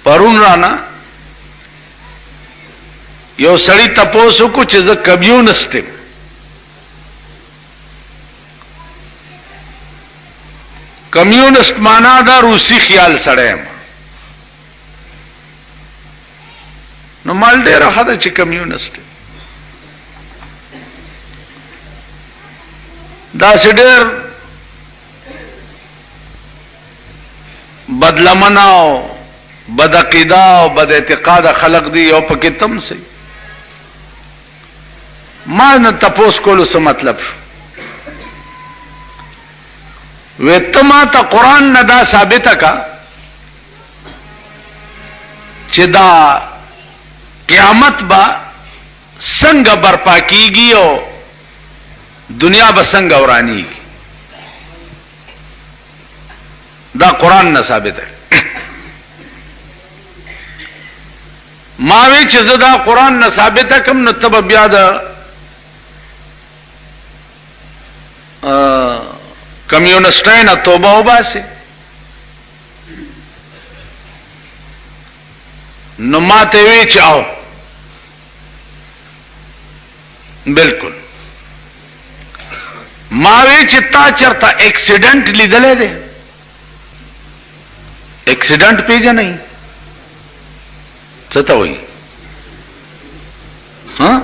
پرون رانا یو سړی تپوسو کو چې زه کمیونست یم. کمیونست معنا دا روسی خیال سړی یم. نو مال ډېره ښه ده چې کمیونست یم. داسې ډېر بدلمنه او بد عقیده او بد اعتقاد خلق دی او پکې تم سي. ما نه تپوس کولو څه مطلب شو؟ وې ته ما ته قرآن نه دا ثابته کا چې دا قیامت با څنګه برپا کیږي او دنیا به څنګه ورانیږي. دا قرآن نه ثابته. ما وی چې زه دا قرآن نه ثابته کوم نو تب بیا د کمیونسټانو توبه وباسي. نو ما ته وی چې او بالکل ما وی چې تا چرته اکسیډنٹ لیدلې ده؟ اکسیډنٹ پیژنې څه ته وایي؟ ها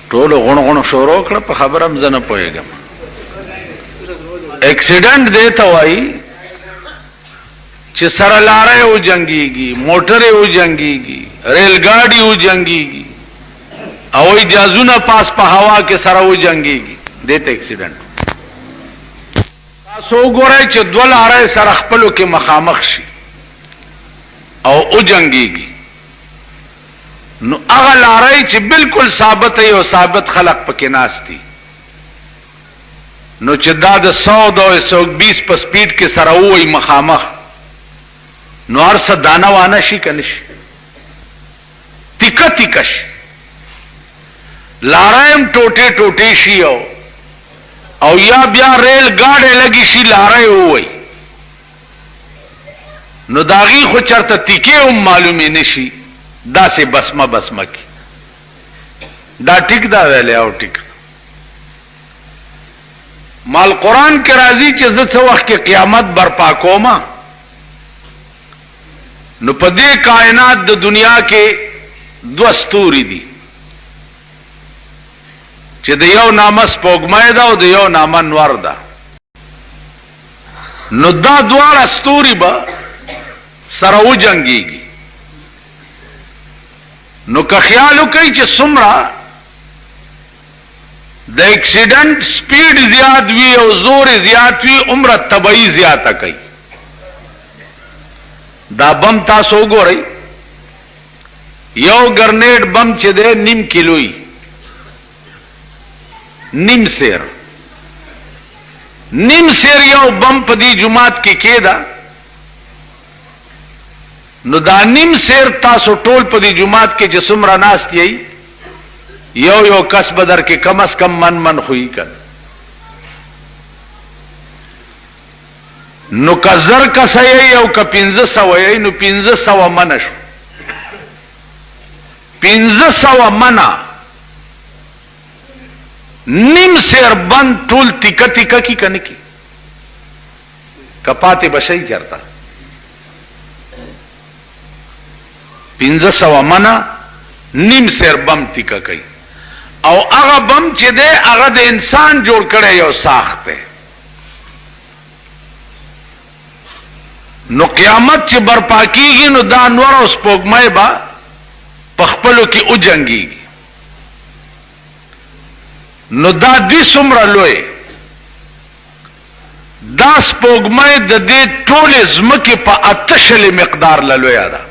ټولو غونو غونو شروع کړه په خبره هم زه نه پوهېږم. اکسیډنټ دی ته وایي چې سره لاره و جنګېږي، موټرې و جنګېږي، ریل ګاډي و جنګېږي او جازونه پاس په هوا کې سره و جنګېږي. دی ته اکسیډنټ. تاسو وګورئ چې دوه لارې سره خپلو کې مخامخ شي او او جنگیږي. نو هغه لارای چې بالکل ثابت او ثابت خلق پکې ناشتي. نو چې دا د 100 او 120 په سپیډ کې سره وای مخامخ نو ارسه دانه وانه شي کنه شي تیکه تیکه شي. لارایم ټوټه ټوټه شي او یا بیا ریل گاډي لګي شي لارای وای. نو داغي خو چرته تیکه هم معلومه نشي. دا سه بسمه بسمه کی دا ټیک دا ویلې او ټیک. مال قرآن کې راځي چې زه څو وخت کې قیامت برپا کوما. نو په دې کائنات د دنیا کې دوه ستوري دي چې د یو نامه سپوږمۍ ده او د یو نامه نور ده. نو دا دواړه ستوري به سره و جنگیږي. نو که خیال وکړئ چې څومره د اکسیډنٹ سپیډ زیات وي او زور زیات وي عمره تبعی زیاته کوي. دا بم تاسو وګورئ یو ګرنیډ بم چې دی 1.5 کیلوي 1.5 سیر یو بم په دې جماعت کې کېده. نو دا 1.5 سیر تاسو ټول په دې جماعت کې چې څومره ناست یې یو کس بدر کې کم از کم من خوې کړ. نو که 1000 کس یې او که 1500 یې نو 1500 من شو. 1500 منا 1.5 سیر بند ټول تیکه تیکه کی کنه کی کپاته بشي چرتا 1500 منا 1.5 سیر بم تیکه کوي. او هغه بم چې ده هغه د انسان جوړ کړي یو ساخته. نو قیامت چې برپا کیږي نو دا انوار او سپوږمۍ با په خپلو کې او جنگيږي. نو دا دې څومره لوی دا سپوږمۍ د دې ټولې ځمکې په 8 مقدار لوی ده.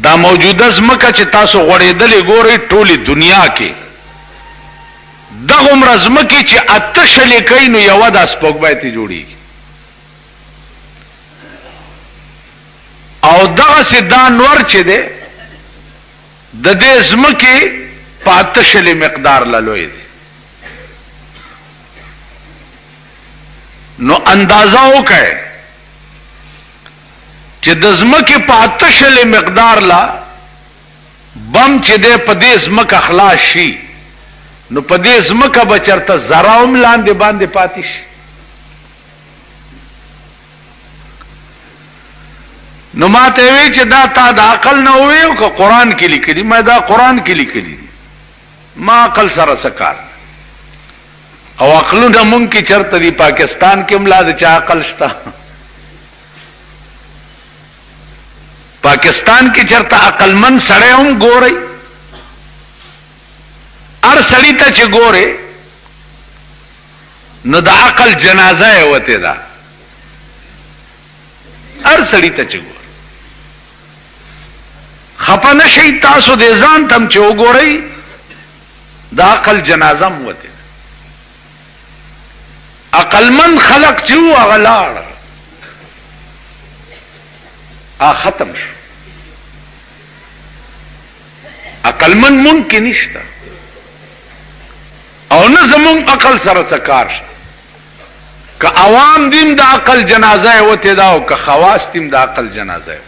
دا موجوده ځمکه چې تاسو غوړېدلې ګورئ ټولې دنیا کې دغه عمر ځمکې چې 8 کوي نو یو د سپوږمۍ ته جوړیږي. او دغه سي دا نور چې ده د دې ځمکې په 8 مقدار لوی دی. نو اندازه وکړئ چې د ځمکې په 8 شلې مقدار لا بم چې دی په دې ځمکه خلاص شي نو په دې ځمکه به چېرته ذره هم لاندې باندې پاتې شي. نو ما ته وی چې دا تا د عقل نه ووی او که قرآن کې لیکلي؟ ما دا قرآن کې لیکلي دي، ما عقل سره څه کار. او عقلونه مونږ کې چېرته دي؟ پاکستان کې هم لا د چا عقل شته؟ پاکستان کې چېرته عقلمند سړی هم ګورئ؟ هر سړي ته چې ګورئ نو د عقل جنازه یې وتې ده. هر سړي ته چې ګورئ خپه نه شئ تاسو دې ځان ته هم چې وګورئ د عقل جنازه هم وتې ده. عقلمند خلق چې وو هغه لاړ، ختم شو. عقلمند مونږ کې نشته او نه زمونږ عقل سره څه کار شته. که عوام دیم د عقل جنازه یې وتې ده او که خواص دیم د عقل جنازه یې وتې.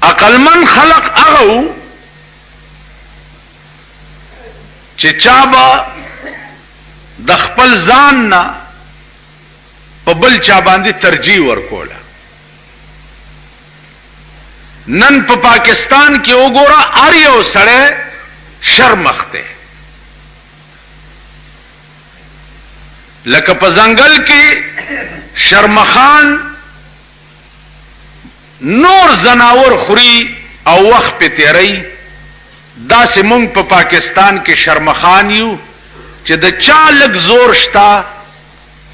عقلمند خلق هغه وو چې چا به د خپل ځان نه په بل چا باندې ترجیح ورکوله. نن په پاکستان کې وګوره هر یو سړی شرمخ دی. لکه په ځنګل کې شرمخان نور زناور خوري او وخت په تیری، داسې مونږ په پاکستان کې شرمخان یو چې د چا لږ زور شتا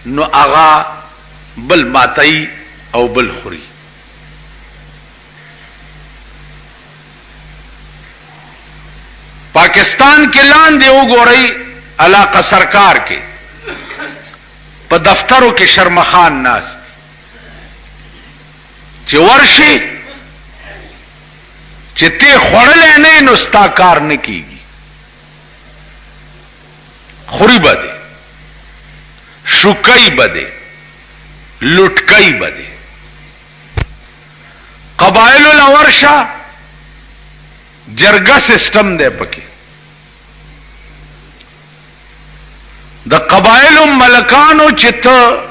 نو هغه بل ماتای او بل خوري. پاکستان کې لاندې وګورئ علاقه سرکار کې په دفترو کې شرمخان ناست چې ورشي چې ته خوړلې نه نو ستا کار نه کیږي. خوري بده، شوکای بده، لټکای بده. قبایل الورشا جرګه سیستم دی پکې. د قبایل ملکانو چې ته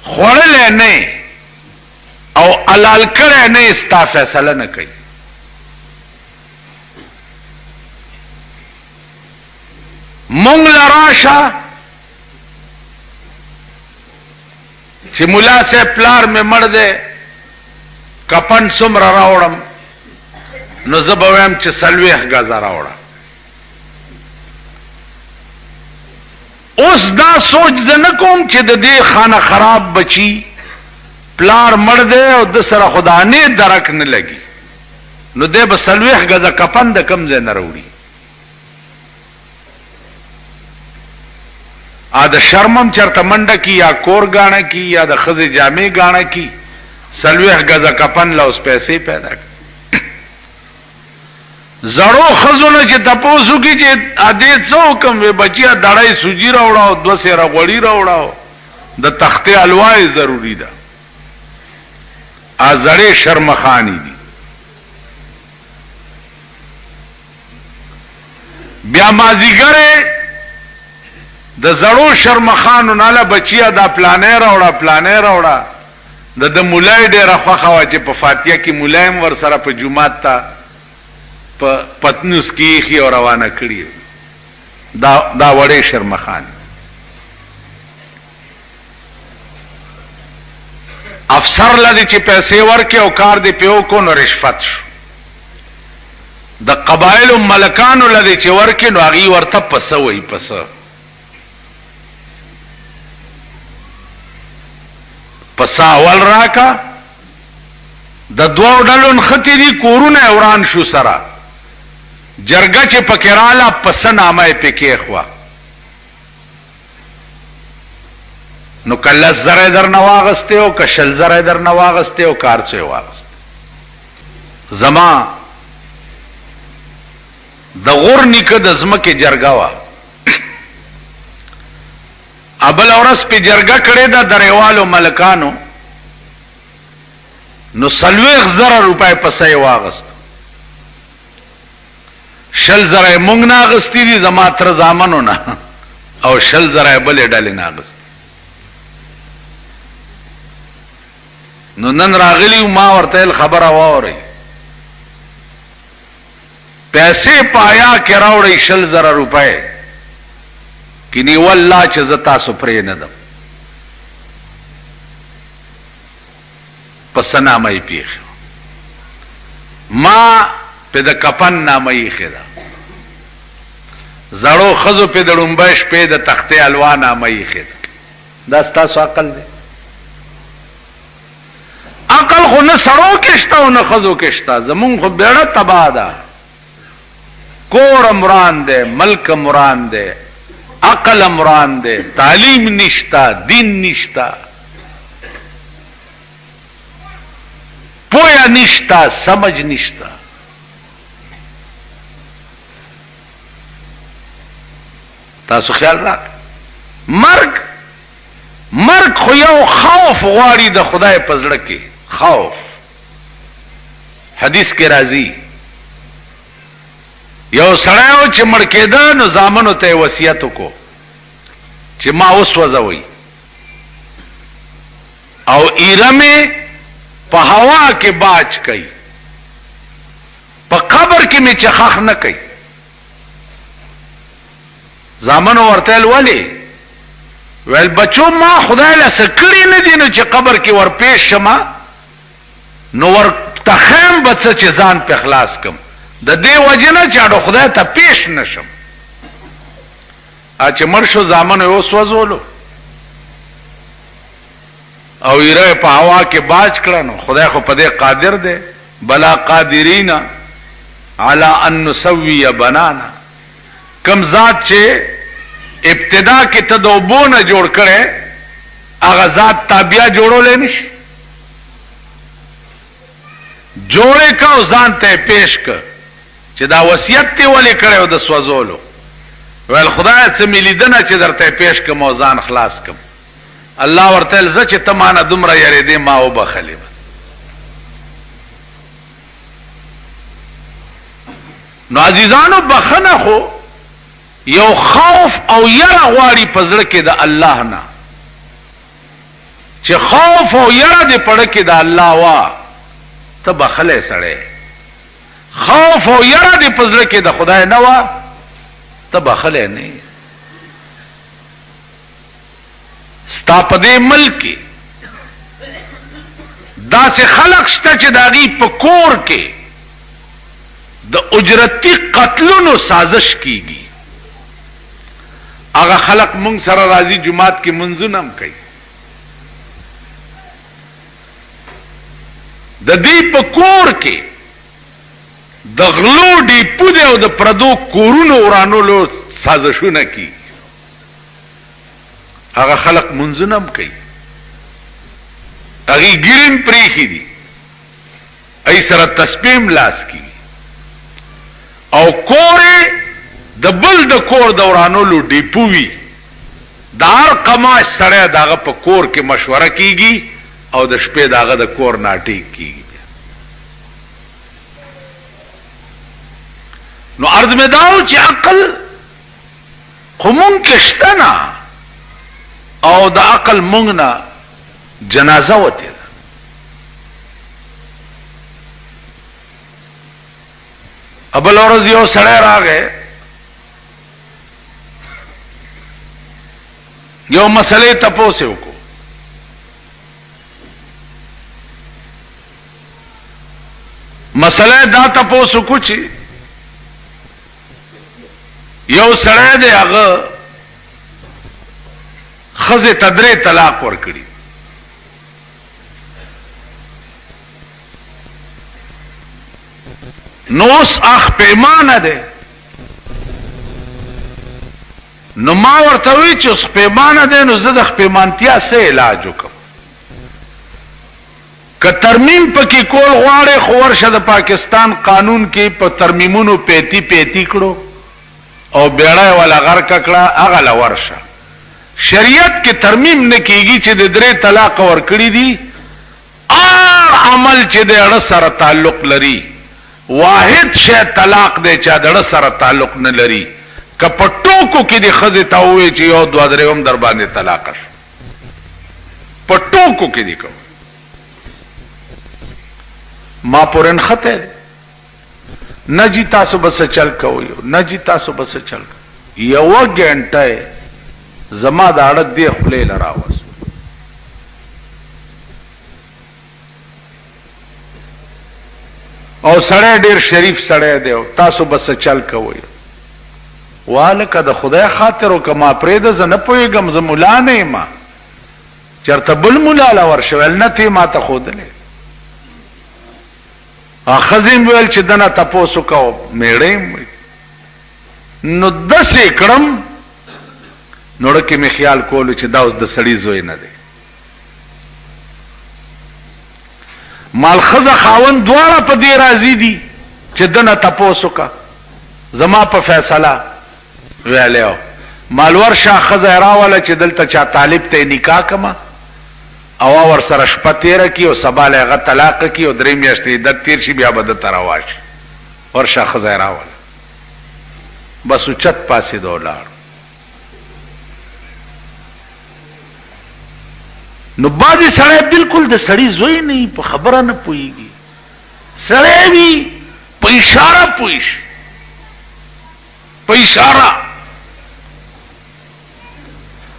خوړلې نه او حلال کړې نه ستا فیصله نه کوي. مونږ لراشه چې مولا سے پلار میں مړ دی کپن څومره راوړم نو زه به وایم چې 40 غزه راوړه. اوس دا سوچ زه نه کوم چې د دې خانه خراب بچي پلار مړ دی او د سره خدا نه درک نه لګي نو دی به 40 غزه کپن د کم ځای نه راوړي. د شرمم چرته منډه کی یا کور غاڼه کی یا د خزې جامې غاڼه کی 40 غزه کپن لا اوس پیسې پیدا کړي. زړو خزونه چې تپوسو کی چې ادې څو کم وي بچیا دړای سوجي راوړاو 2 سره غوړی راوړاو د تختې الوای ضروری ده. ازړې شرمخانی دي. بیا مازیګره د زړو شرمخانو ناله بچیا دا پلانې راوړه پلانې راوړه د مولای ډېره خوښه وه چې په فاتحه کې مولایم ور سره په جومات ته په پتنوس کې ایښي او روانه کړي. دا وړې شرمخان. افسر لدی چې پیسې ورکې او کار دې پیو کو نو رشوت شو. د قبایل ملکانو لدی چې ورکې نو هغې ورته پسه وایي پسه. پسا اول راکا د 2 ډلو نختی دی کورونه وران شو سره جرګه چې پکراله پس نامه پکې خوا نو کله زره در نواغسته او کشل زره در نواغسته او کار څه واغسته. زما د غور نیکه د زمکه جرګه وا ابل اورس په جرګه کړي دا دریوالو ملکانو نو 40,000 روپۍ پسې واغست 60,000 مونږ نه اغستی دي زما تر زامنو نه او 60,000 بلې ډلې نه اغست نو نن راغلی ما ورته خبره واوري پیسې پایا کې راوړی 60,000 روپۍ کینی والله چې زتا سپرې نه دم پس نامه پیښ ما په د کفن نامه خدا زړو خزو په د ډومبش په د تختې الوا نامه خدا دا ستاسو عقل دی عقل خو نه سړو کې شته او نه خزو کې شته زمون خو بیړه تبا ده کور مران ده ملک مران ده عقل مران ده تعلیم نشتا دین نشتا پویا نشتا سمجھ نشتا تاسو خیال راک مرگ خو یو خوف غواړي د خدای په زړه کې خوف حدیث کې راځي یو سړیو چې مړ کېده نو زامنو ته وصیت وکړو چې ما اوس وځوي او ایرمه په هوا کې باج کوي په قبر کې می چخخ نه کوي زامنو ورته ولی ویل بچو ما خدای له سکړی نه دي نو چې قبر کې ور پیښ شمه نو ور تخم بچ چې ځان په اخلاص کم د دې وجنه چاړو خدای ته پیښ نشم ا چې مرشو زامن یو سوزولو او یره په هوا کې باج کړنو خدای خو په دې قادر دی بلا قادرین علی ان نسوی بنانا کم ذات چې ابتدا کې تدوبونه جوړ کړي هغه ذات تابعه جوړول نشي جوړه کا ځان ته پیش ک چې دا وصیت ته ولې کړو د سوزولو ول خدای ته ملیدنه چې درته پیش ک موزان خلاص کم الله ورته لزه چې تمانه دومره یری دې ما او بخلی نو عزیزانو بخنه خو یو خوف او یره غواړي پزړه کې د الله نه چې خوف او یره دې پړه کې د الله وا ته بخله سړې خوف او یره دې پزړه کې د خدای نه وا ته بخله نه ستا په دې ملک دا سه خلق شته چې داغي په کور کې د اجرتی قتلونو سازش کیږي هغه خلق مونږ سره راځي جمعات کې منځونه هم کوي د دې په کور کې د غلو دی پوده او د پردو کورونو ورانولو سازشونه کی هغه خلق منځونه هم کوي هغه ګرین پریخي دي ای سره تسبیح لاس کی او کور د بل د کور دورانولو ډیپوي دار قماش سره داغه په کور کې مشوره کیږي او د شپې داغه د کور ناټی کیږي نو عرض میں داو چې عقل خو مونږ کې شته نه او د عقل مونږ نه جنازه وته ابل اورز یو سړی راغی یو مسئلے تپوسه وکړو مسئلہ دا تپوسه کو چې یو سړی دی هغه خزه تدری طلاق ورکړي نوس اخ پیمانه ده نو ما ورته وی چې اوس پیمانه ده نو زه د پیمانتیا سه علاج وکم که ترمیم پکې کول غواړي خو ورشه د پاکستان قانون کې په ترمیمونو پیتی کړو او بیړای ولا غر ککړه هغه لا ورشه شریعت کې ترمیم نه کیږي چې د 3 طلاق ورکړي دي عمل چې د اړه سره تعلق لري واحد شی طلاق دی چې د اړه سره تعلق نه لري کپټوکو کې د خزه ته وې چې یو 2 درېم در باندې طلاق شي پټوکو کې دی کو ما پورن خطه نه جی تاسو بس چل کوي نه جی تاسو بس چل یو غنټه زما د اړه دی خپل لراوس او سړی ډیر شریف سړی دی تاسو بس چل کوي والکه د خدای خاطر او کما پرېد ز نه پويګم ز مولا نه ما چرته بل مولا لا ورشول نه تی ما ته خودلې اخزم ویل چې دنا تاسو کو میړې نو 10 کړم نوړه کې می خیال کولو چې دا اوس د سړی زوی نه دی مال خزه خاون دواړه په دې راضي دي چې دنا تاسو کا زما په فیصله ویلو مالور شاه خزه راواله چې دلته چا طالب ته نکاح کما او ور سره شپه تیر کی او سبا له غ طلاق کی او 3 میاشتې د تیر شي بیا بد ترواش ور شاه خزه راواله بس چت پاسې دولار نو باندې سړی بالکل د سړی زوی نه په خبره نه پويږي سړی وی په اشاره پويش په اشاره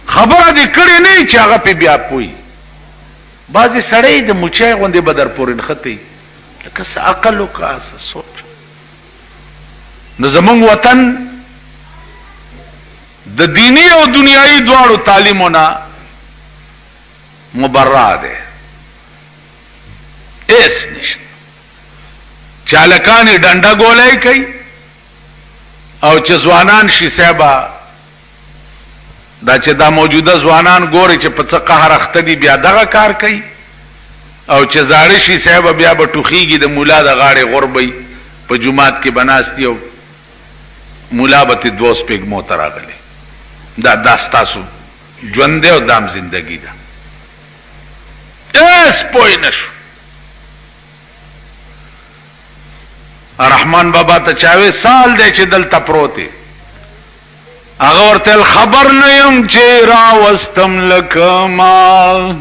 خبره دې کړې نه چې هغه په بیا پوي بعضی سړی د مچای غوندې بدر پورن خطي لکه څه عقل او کاس سوچ نو زمونږ وطن د دینی او دنیایي دواړو تعلیمونه مبرع ده ایس نشته چالکانی ډنډا ګولای کوي او چې ځوانان شي صاحبہ دا چې دا موجوده ځوانان ګوري چې په څه قهر اخته دي بیا دغه کار کوي او چې زاړه شي صاحب بیا به ټوخیږي د مولا د غاړې غربي په جمعات کې بناستي او مولا به ته دوست پیګ مو تراغلي دا داستاسو ژوند او دام زندگی ده اس پوی نشو رحمان بابا ته چاوي سال دی چې دلته پروتي هغه ورته خبر نه يم چې را واستم لکما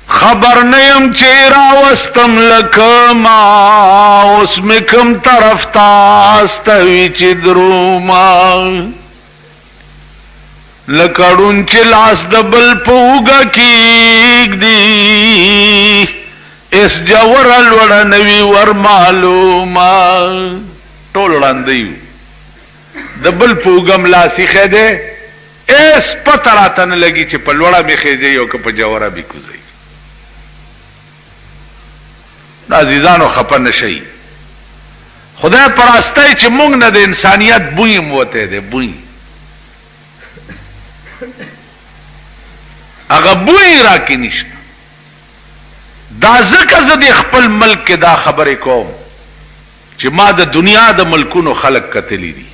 خبر نه يم چې را واستم لکما اوس مکم طرف تاستوي چې دروما لکړون چې لاس د بل پوګه کېګ دی اس جوړل وړ نوي ور معلومه ټول وړاندې د بل پوګم لاسي خده اس پتراتن لګي چې په لوړه می خېږي او که په جوړه به کوزي عزیزانو خپن نشي خدای پرستای چې موږ نه د انسانيت بوی موته ده بوی هغه بوی را کې نشته دا ځکه زه د خپل ملک کې دا خبرې کوم چې ما د دنیا د ملکونو خلق کتلی دي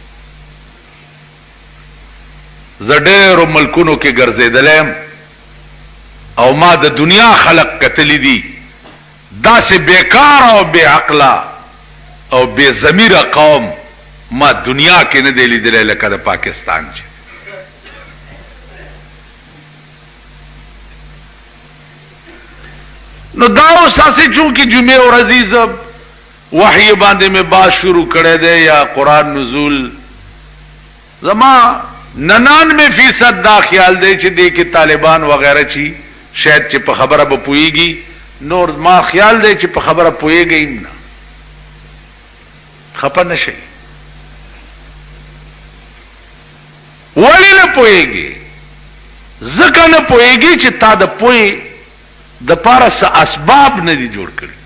زه ډېرو ملکونو کې ګرځېدلم او ما د دنیا خلق کتلی دي داسې بیکار او بے عقلا او بے ضمیره قوم ما دنیا کې نه دی لیدلی لکه د پاکستان چې نو دا اساسي چونکه جمعه او عزیز وحی باندې میں بات شروع کړه دے یا قرآن نزول زما 99% دا خیال دی چې دې کې طالبان وغیرہ چی شاید چې په خبره به پويږي نور ما خیال دی چې په خبره پويږي نه خپه نشي ولی نه پويږي ځکه نه پويږي چې تا د پوي د پارس اسباب نه دي جوړ کړی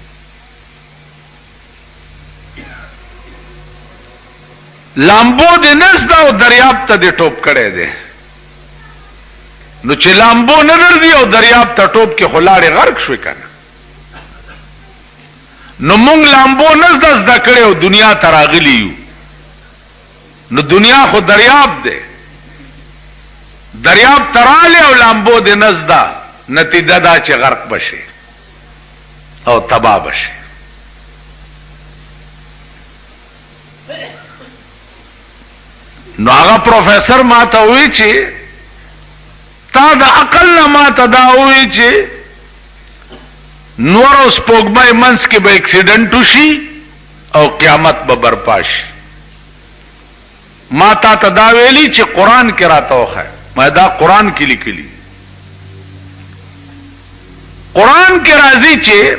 لامبو د نس دا او دریاب ته د ټوپ کړي دي نو چې لامبو نه درځي او دریاب ته ټوپ کې خلاړې غرق شوي کنه نو مونږ لامبو نس د کړي او دنیا ته راغلی یو نو دنیا خو دریاب دی دریاب تراله او لامبو د نزدا نتیجه دا چې غرق بشي او تباہ بشي. نو هغه پروفیسر ما ته وی چې تا د عقل نه ما ته دا وی چې نور اوس پوګمای منس کې به اکسیډنټ وشي او قیامت به برپا شي. ما تا ته دا ویلي چې قرآن کې راته وخه ما دا قرآن کې لیکلي. قرآن کې راځي چې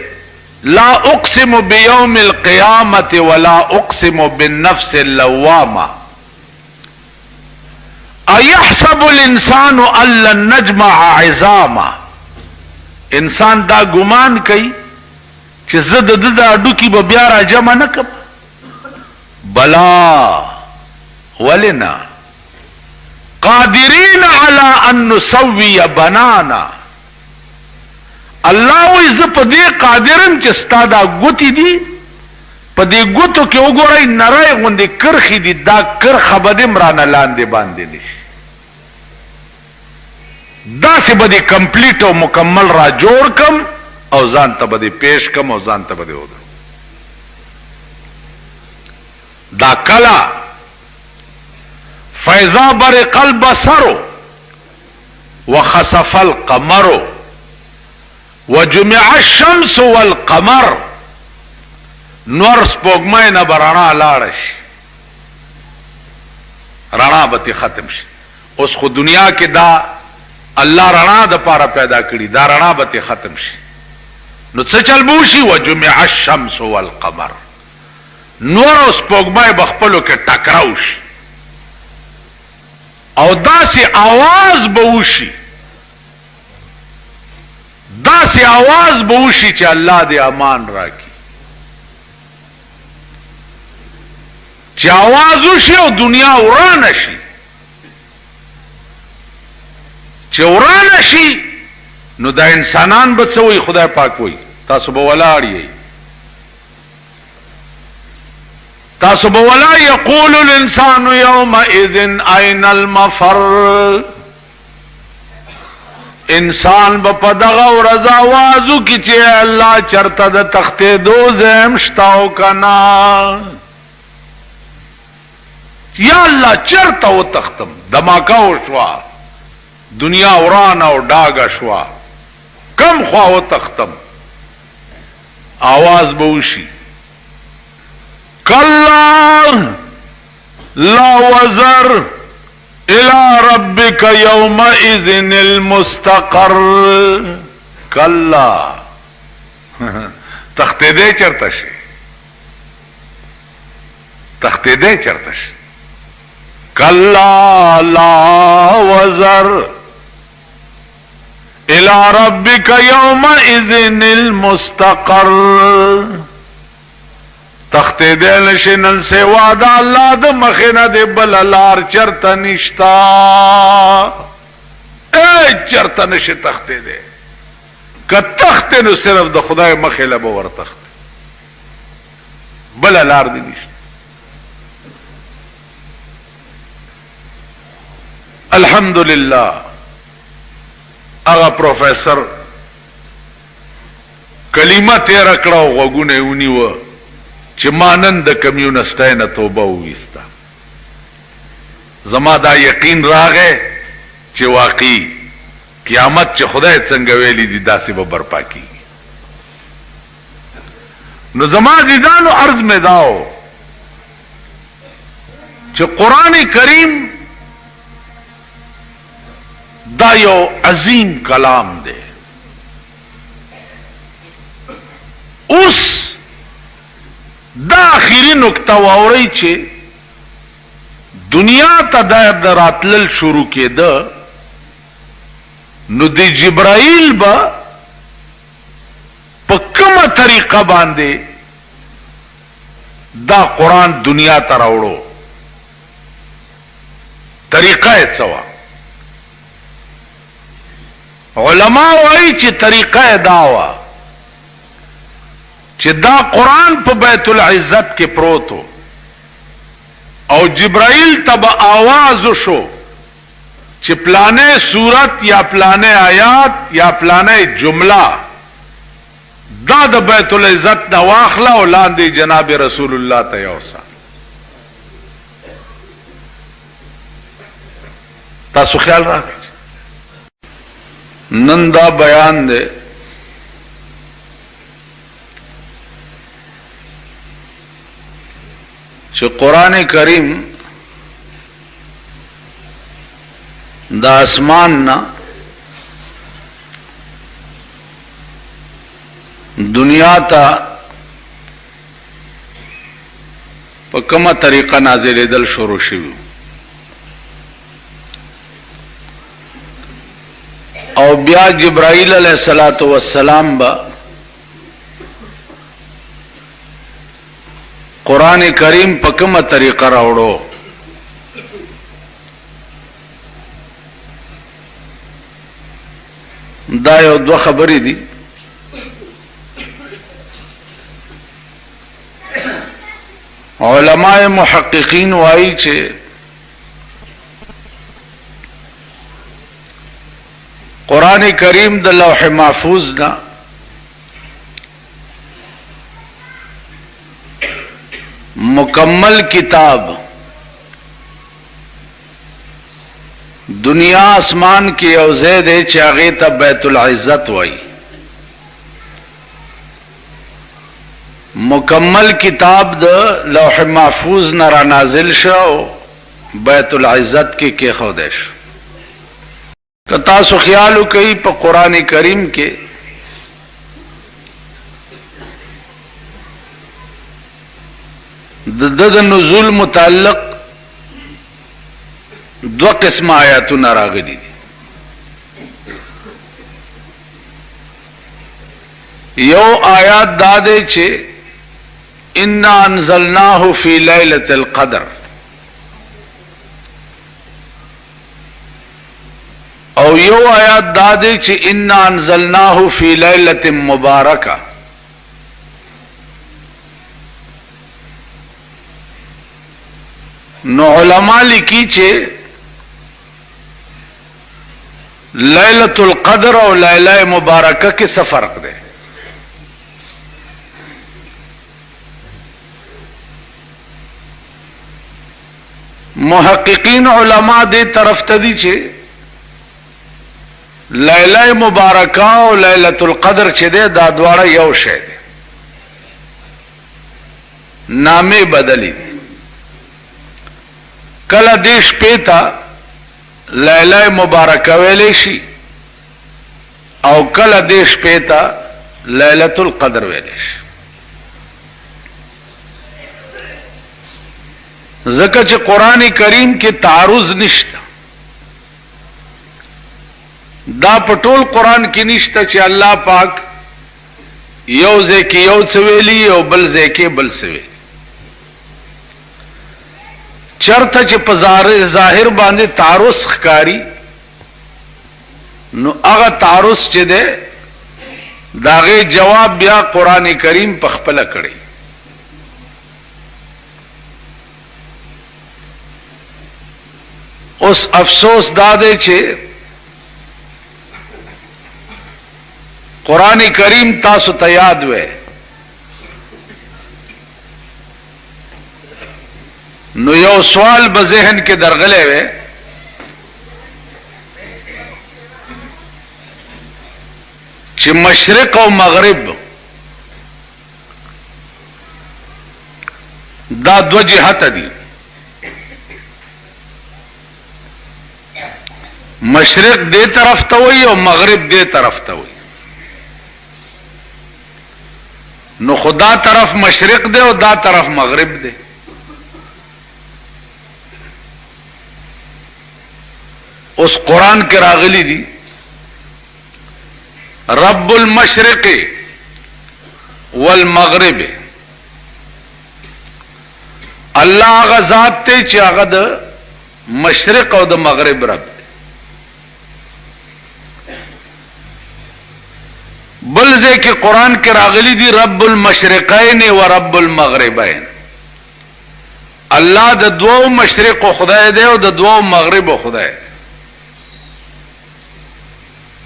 لا اقسم بیوم القیامت ولا اقسم بالنفس اللوامه ایحسب الانسان ان لن نجمع عظاما. انسان دا ګمان کوي چې زه د د اډوکی به بیا را جمع نه کړم. بلا ولنا قادرین علی ان نسوی بنانا. الله وی زه په دې قادرم چې ستا دا ګوتی دي په دې ګوتو کې وګورئ نری غوندې کرخې دي دا کرخه به دې مرانه لاندې باندې نشي. داسې به دې کمپلیټ او مکمل را جوړ کم او ځان ته به دې پیش کم او ځان ته به دې ودرو. دا کلا فیضا برق البصر وخسف القمر وجمع الشمس والقمر. نور سپوږمۍ نه به رڼا لاړه شي رڼا به تې ختم شي. اوس خو دنیا کې دا الله رڼا د پاره پیدا کړي دا رڼا به تې ختم شي. نو څه چل به وشي وجمع الشمس والقمر. نور او سپوږمۍ به خپلو کې ټکراو شي او داسې आवाज به وشي داسې आवाज به وشي چې الله دې امان راکړي. چې आवाज وشي او دنیا ورانه شي. چې ورانه شي نو دا انسانان به څه وي خدای پاک وي تاسو به ولاړ یې تاسو به ولا یقول الانسان یومئذ اين المفر. انسان به په دغه ورځ आवाज وکړي چې الله چرته د تختېدو ځای شته او کنه. یا الله چرته وتختم دماکه وشوه دنیا ورانه او ډاګه شوه کم خوا وتختم. आवाज به وشي کلا لا وزر الى ربك يومئذ المستقر. کلا تختېدې چرته شي تختېدې چرته شي. کلا لا وزر الى ربك يومئذ المستقر. تختېدې نشي نن سوا د الله د مخې نه د بل لار چرته نشتا. چرته نشي تختېدې که تختې نو صرف د خدای مخې له به ورتخت بل لار دې نشته. الحمدلله هغه پروفیسر کلمه تیر کړه او غوږونه یې ونیوه چې ما نن د کمیونسټۍ نه توبه وویسته. زما دا یقین راغی چې واقعي قیامت چې خدای څنګه ویلي دي داسې به برپا کیږي. نو زما عزیزانو عرض مې داو چې قرآن کریم دا یو عظیم کلام دی. اوس دا آخری نکته واورئ چې دنیا ته د راتلل شروع کېده نو د جبرائیل به په کومه طریقه باندې دا قرآن دنیا ته راوړو. طریقه یې څه وه؟ علماء وایي چې طریقه دا وه چې دا قرآن په بیت العزت کې پروتو او جبرائیل ته به آواز شو چې پلانه صورت یا پلانه آیات یا پلانه جمله دا د بیت العزت دا واخله او لاندې جناب رسول الله ته یوسا. تاسو خیال راکړئ. نن دا بیان دی چې قرآن کریم دا اسمان نا دنیا تا په کومه طریقه نازلېدل شروع شوی او بیا جبرائیل علیہ الصلوۃ والسلام با قرآن کریم په کومه طریقه راوړو. دا یو دوه خبرې دي. علماء محققین وایي چې قرآن کریم د لوح محفوظ نه مکمل کتاب دنیا اسمان کی یو ځای دی چې هغې ته بیت العزت وایي. مکمل کتاب د لوح محفوظ نه را نازل شو بیت العزت کې کېښودی شو. که تاسو خیال وکئ په قرآن کریم کې د نزول متعلق دو قسم آیاتونه راغلي دي. یو آیات دا دی چې انا انزلناه فی لیلۃ القدر، او یو آیات دا دی چې انا انزلناه فی لیلۃ مبارکہ. نو علماء لیکي چې لیلۃ القدر او لیلہ مبارکہ کې څه فرق دی؟ محققین علماء دې طرف ته دي چې لیلہ مبارکہ او لیلۃ القدر چې دی دا دواړه یو شی دی، نامې بدلی دي. کله دې شپې ته لیلہ مبارکہ ویلې شي او کله دې شپې ته لیلۃ القدر ویلې شي. ځکه چې قرآن کریم کې تعارض نشته. دا په ټول قرآن کې نشته چې الله پاک یو ځای کې یو څه ویلي او بل ځای کې بل څه ویلي. چرته چې په ظاهر باندې تعارض ښکاري نو هغه تعارض چې دی داغه جواب بیا قرآن کریم په خپله کړی. اوس افسوس دا دی چې قرآن کریم تاسو ته یاد وې نو یو سوال به ذهن کې درغلی وې چې مشرق او مغرب دا دو جهت دي. مشرق دې طرف ته وي او مغرب دې طرف ته وي. نو خدا طرف مشرق دے اور دا طرف مغرب دے. اس قرآن کے راغلی دی رب المشرق والمغرب. اللہ آغا ذات تے چی آغا دا مشرق او دا مغرب رب. بلزے کے قرآن کے راغلی دی رب المشرقین و رب المغربین. اللہ دا دو مشرق و خدای دے و دا دو مغرب و خدای.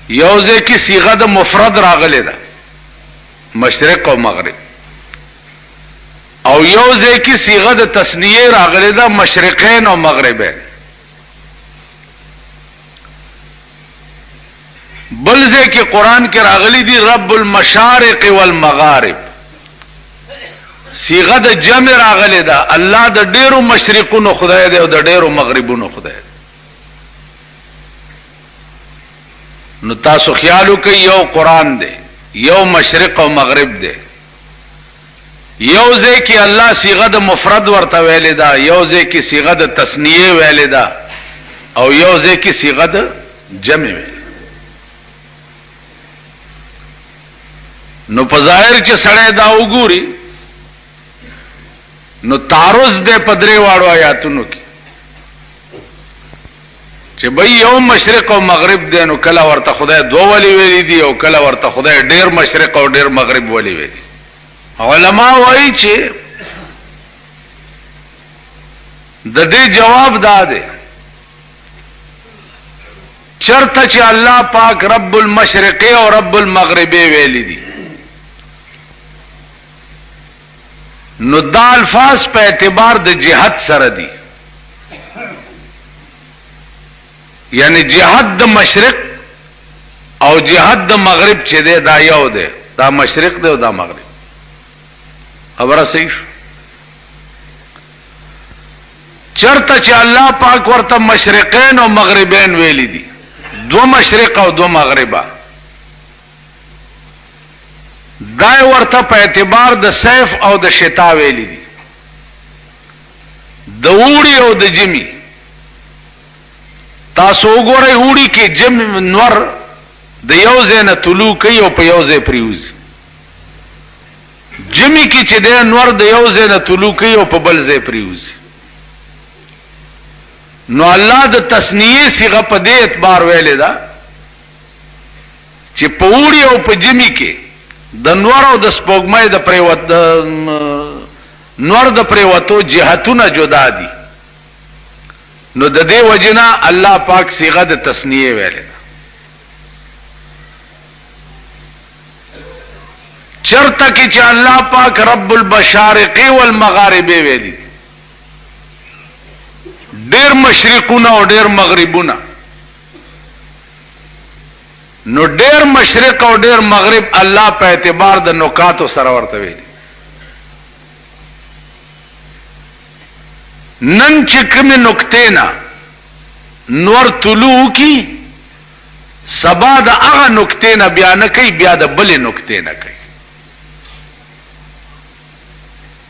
یوځه کې صيغه د مفرد راغلی ده مشرق او مغرب او یوځه کې صيغه د تثنیه راغلی ده مشرقین او مغربین بلځه کې قران کې راغلی دي رب المشارق والمغارب صيغه د جمع راغلی ده الله د ډیرو مشرقونو خدای دی او د ډیرو مغربونو خدای دی نو تاسو خیال وکئ یو قران دی یو مشرق او مغرب دی یو ځای کې الله صيغه د مفرد ورته ویلې ده یو ځای کې صيغه د تثنیه ویلې ده او یو ځای کې صيغه د جمع ویلې نو په ظاهر چې سړی دا وګوري نو تعرض دې په درې واړو آیاتونو کې چې بای یو مشرق او مغرب دی نو کله ورته خدای دوه ولی ویلي دي او کله ورته خدای ډیر مشرق او ډیر مغرب ولی ویلي علما وایي چې د دې جواب دا دی چرته چې الله پاک رب المشرق او رب المغرب ویلي دي نو دا الفاظ په اعتبار د جهت سره دي یعنی جهت د مشرق او جهت د مغرب چې دی دا یو دی دا مشرق دی او دا مغرب خبره صحیح چرته چې الله پاک ورته مشرقین او مغربین ویلي دي دو مشرق او دو مغربا دا ورته په اعتبار د صيف او د شتا ویلي دي د اوړي او د جمی تاسو وګورئ اوړي کې جم نور د یو ځای نه طلوع کوي او په یو ځای پریوزي جمی کې چې د نور د یو ځای نه طلوع کوي او په بل ځای پریوزي نو الله د تثنیه صيغه په دې اعتبار ویلې ده چې په اوړي او په جمی کې د نور او د سپوږمۍ د پریوت نور د پریوتو جهتونه جدا دي نو د دې وجنا الله پاک صيغه د تثنیه ویلې چرته کې چې الله پاک رب المشارق والمغارب ویلي ډېر مشرقونه او ډېر مغربونه نو ډېر مشرق او ډېر مغرب الله په اعتبار د نکاتو سره ورته ویلي نن چې کومې نکتې نه نور طلوع کی سبا د هغه نکتې نه بیا نه کوي بیا د بلې نکتې نه کوي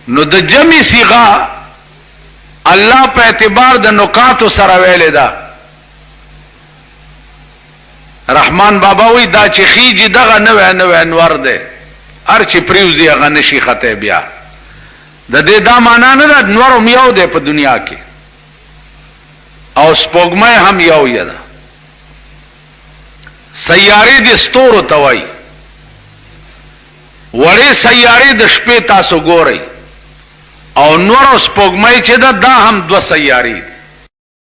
نو د جمع صيغه الله په اعتبار د نکاتو سره ویلې ده رحمان بابا وی دا چې خيږي دغه نوې انوار ده هر چې پریوزي هغه نشي خطه بیا د دې دا معنا نه ده نور یو ده په دنیا کې او سپوږمۍ هم یو ده سیارې د ستورو توای وړې سیارې د شپې تاسو ګورئ او نور او سپوږمۍ چې دا هم دو سیارې